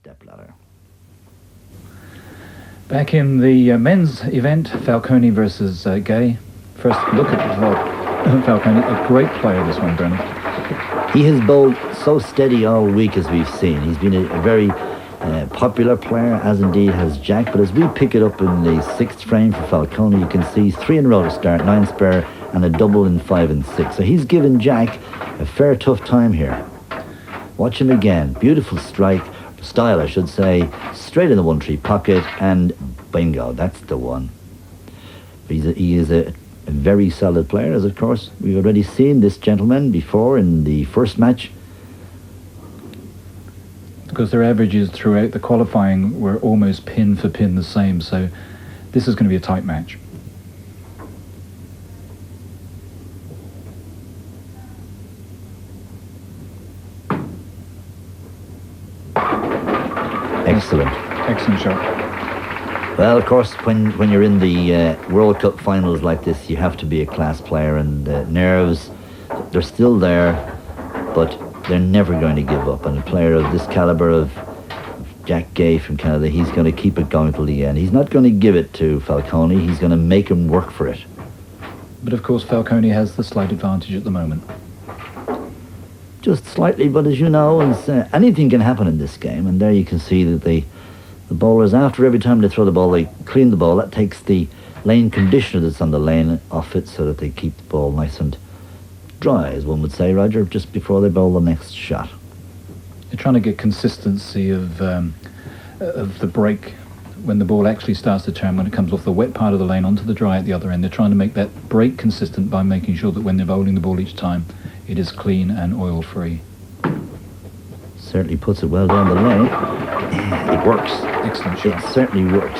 stepladder. Back in the men's event, Falconi versus Guay. First look at Falconi, a great player this one, Bernard. He has bowled so steady all week as we've seen. He's been a very popular player, as indeed has Jack. But as we pick it up in the 6th frame for Falconi, you can see 3 in a row to start, 9 spare, and a double in 5 and 6. So he's given Jack a fair tough time here. Watch him again. Beautiful strike, style I should say, straight in the 1-3 pocket, and bingo, that's the one. He is a very solid player, as of course we've already seen this gentleman before in the first match. Because their averages throughout the qualifying were almost pin for pin the same, so this is going to be a tight match. Excellent shot. Well, of course, when you're in the World Cup finals like this, you have to be a class player, and nerves, they're still there, but they're never going to give up. And a player of this caliber of Jack Guay from Canada, he's going to keep it going till the end. He's not going to give it to Falconi, he's going to make him work for it. But of course Falconi has the slight advantage at the moment. Just slightly, but as you know, anything can happen in this game, and there you can see that the bowlers, after every time they throw the ball, they clean the ball. That takes the lane conditioner that's on the lane off it, so that they keep the ball nice and dry, as one would say, Roger, just before they bowl the next shot. They're trying to get consistency of the break when the ball actually starts to turn, when it comes off the wet part of the lane onto the dry at the other end. They're trying to make that break consistent by making sure that when they're bowling the ball each time, it is clean and oil-free. Certainly puts it well down the lane. It works. Excellent shot. It certainly works.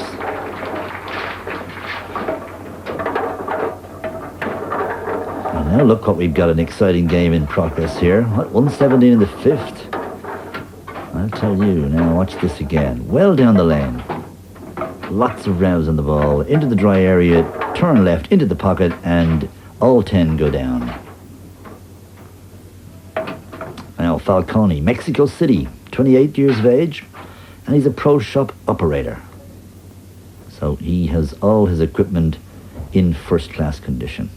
And now look what we've got, an exciting game in progress here. What, 117 in the 5th? I'll tell you. Now watch this again. Well down the lane. Lots of rows on the ball. Into the dry area, turn left, into the pocket, and all 10 go down. Now Falconi, Mexico City, 28 years of age, and he's a pro shop operator. So he has all his equipment in first-class condition.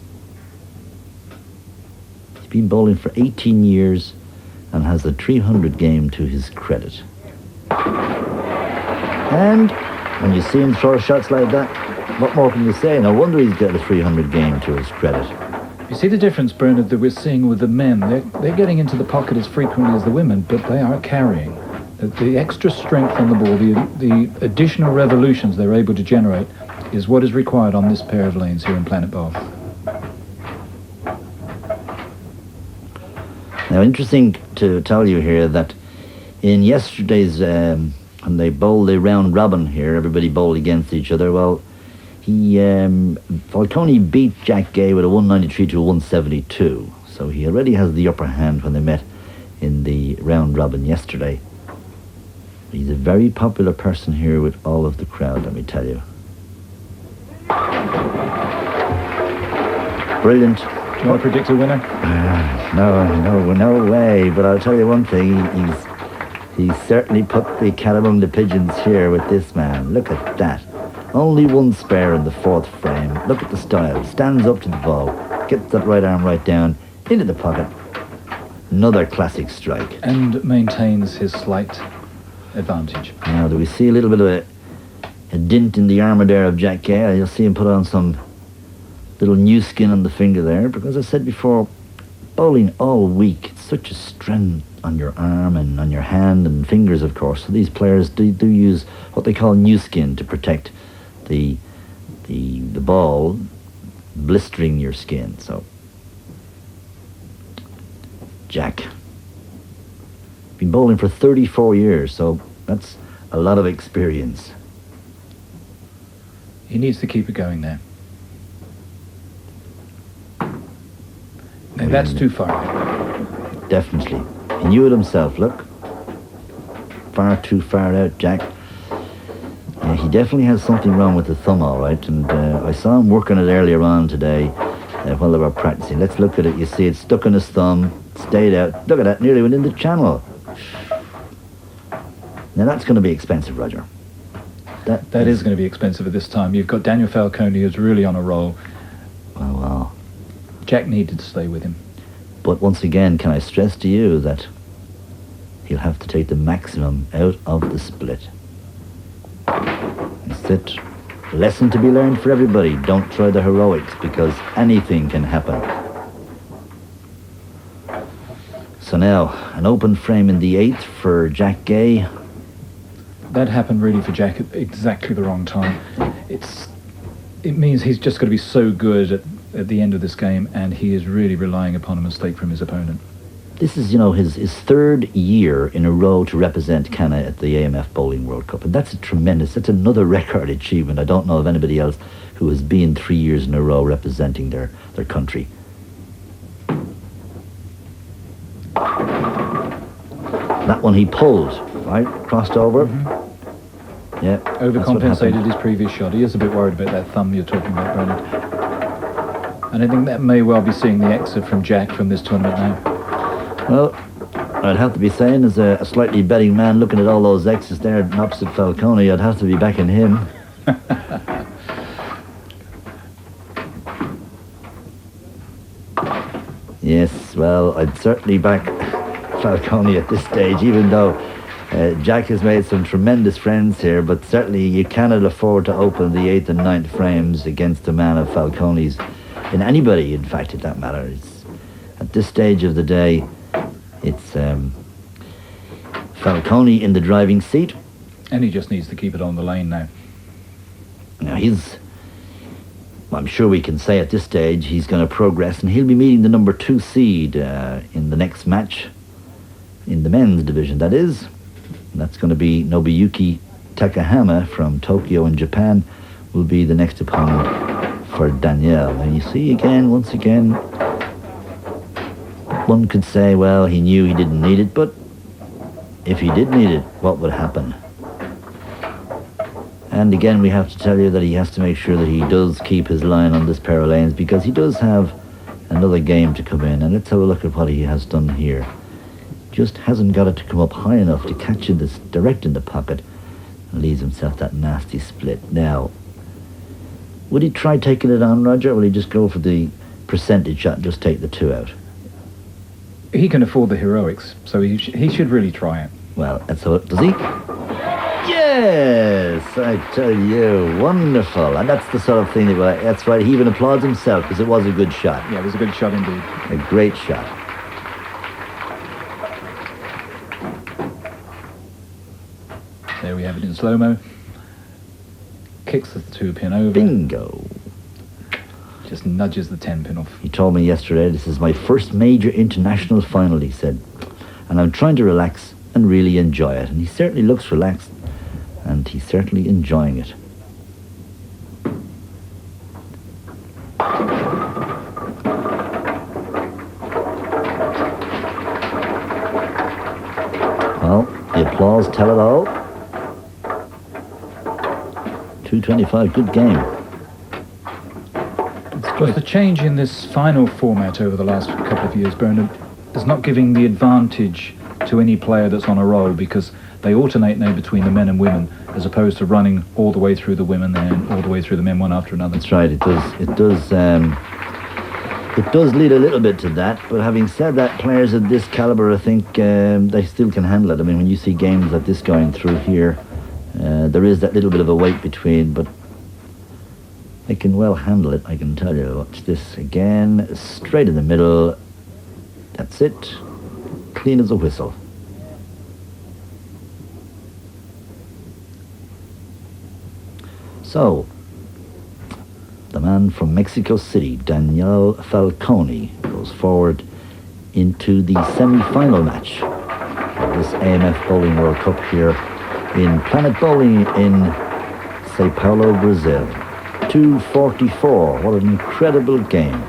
He's been bowling for 18 years and has a 300 game to his credit. And when you see him throw shots like that, what more can you say? No wonder he's got a 300 game to his credit. You see the difference, Bernard, that we're seeing with the men. They're getting into the pocket as frequently as the women, but they are carrying. The extra strength on the ball, the additional revolutions they're able to generate, is what is required on this pair of lanes here in Planet Bowl. Now, interesting to tell you here that in yesterday's, when they bowled the round robin here, everybody bowled against each other. Well, Falconi beat Jack Guay with a 193 to a 172, so he already has the upper hand when they met in the round robin yesterday. He's a very popular person here with all of the crowd, let me tell you. Brilliant. Do you want to predict a winner? No way, but I'll tell you one thing, he's certainly put the cat among the pigeons here with this man. Look at that. Only 1 spare in the 4th frame. Look at the style. Stands up to the ball. Gets that right arm right down. Into the pocket. Another classic strike. And maintains his slight advantage. Now, do we see a little bit of a dint in the armour there of Jack Guay? You'll see him put on some little new skin on the finger there. Because as I said before, bowling all week, it's such a strength on your arm and on your hand and fingers, of course. So these players do use what they call new skin to protect the ball blistering your skin. So Jack, been bowling for 34 years, so that's a lot of experience. He needs to keep it going there. Now that's too far. Definitely. He knew it himself, look. Far too far out, Jack. He definitely has something wrong with the thumb, all right, and I saw him working it earlier on today while they were practicing. Let's look at it. You see it stuck in his thumb, stayed out. Look at that, nearly went in the channel. Now that's going to be expensive, Roger. That is going to be expensive at this time. You've got Daniel Falconi, who's really on a roll. Well. Jack needed to stay with him. But once again, can I stress to you that he'll have to take the maximum out of the split. That's it. Lesson to be learned for everybody. Don't try the heroics, because anything can happen. So now, an open frame in the 8th for Jack Guay. That happened really for Jack at exactly the wrong time. It means he's just got to be so good at the end of this game, and he is really relying upon a mistake from his opponent. This is, his third year in a row to represent Canada at the AMF Bowling World Cup. And that's that's another record achievement. I don't know of anybody else who has been 3 years in a row representing their country. That one he pulled, right? Crossed over. Mm-hmm. Yeah. Overcompensated his previous shot. He is a bit worried about that thumb you're talking about, Bernard. And I think that may well be seeing the exit from Jack from this tournament now. Well, I'd have to be saying, as a slightly betting man looking at all those X's there opposite Falconi, I'd have to be backing him. Yes, well, I'd certainly back Falconi at this stage, even though Jack has made some tremendous friends here, but certainly you cannot afford to open the 8th and 9th frames against a man of Falconi's, in anybody, in fact, at that matter. It's, at this stage of the day, it's Falconi in the driving seat. And he just needs to keep it on the lane now. Now I'm sure we can say at this stage he's going to progress, and he'll be meeting the number 2 seed in the next match, in the men's division, that is. And that's going to be Nobuyuki Takahama from Tokyo in Japan, will be the next opponent for Daniel. And you see once again, one could say, well, he knew he didn't need it, but if he did need it, what would happen? And again, we have to tell you that he has to make sure that he does keep his line on this pair of lanes, because he does have another game to come in. And let's have a look at what he has done here. Just hasn't got it to come up high enough to catch it this direct in the pocket, and leaves himself that nasty split. Now, would he try taking it on, Roger, or will he just go for the percentage shot and just take the 2 out? He can afford the heroics, so he should really try it. Well, that's how does he? Yes, I tell you, wonderful. And that's the sort of thing that's why he even applauds himself, because it was a good shot. Yeah, it was a good shot indeed. A great shot. There we have it in slow-mo. Kicks the 2-pin over. Bingo. Just nudges the 10-pin off. He told me yesterday, this is my first major international final, he said. And I'm trying to relax and really enjoy it. And he certainly looks relaxed. And he's certainly enjoying it. Well, the applause tell it all. 225, good game. But the change in this final format over the last couple of years, Bernard, is not giving the advantage to any player that's on a roll, because they alternate now between the men and women, as opposed to running all the way through the women and all the way through the men one after another. That's right. It does lead a little bit to that. But having said that, players of this caliber, I think they still can handle it. I mean, when you see games like this going through here, there is that little bit of a wait between, but they can well handle it, I can tell you. Watch this again, straight in the middle. That's it. Clean as a whistle. So, the man from Mexico City, Daniel Falconi, goes forward into the semi-final match of this AMF Bowling World Cup here in Planet Bowling in Sao Paulo, Brazil. 244. What an incredible game.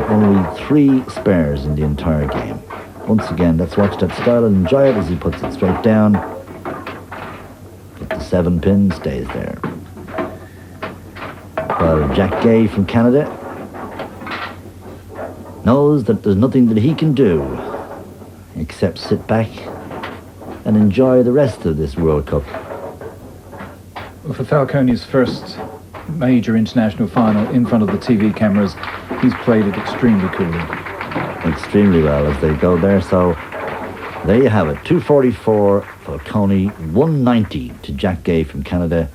Only 3 spares in the entire game. Once again, let's watch that style and enjoy it as he puts it straight down. But the 7-pin stays there. Well, Jack Guay from Canada knows that there's nothing that he can do except sit back and enjoy the rest of this World Cup. Well, for Falconi's first major international final in front of the TV cameras, he's played it extremely coolly. Extremely well as they go there. So there you have it, 244 Falconi, 190 to Jack Gay from Canada.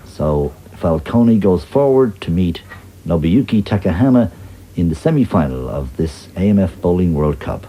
So Falconi goes forward to meet Nobuyuki Takahama in the semi-final of this AMF Bowling World Cup.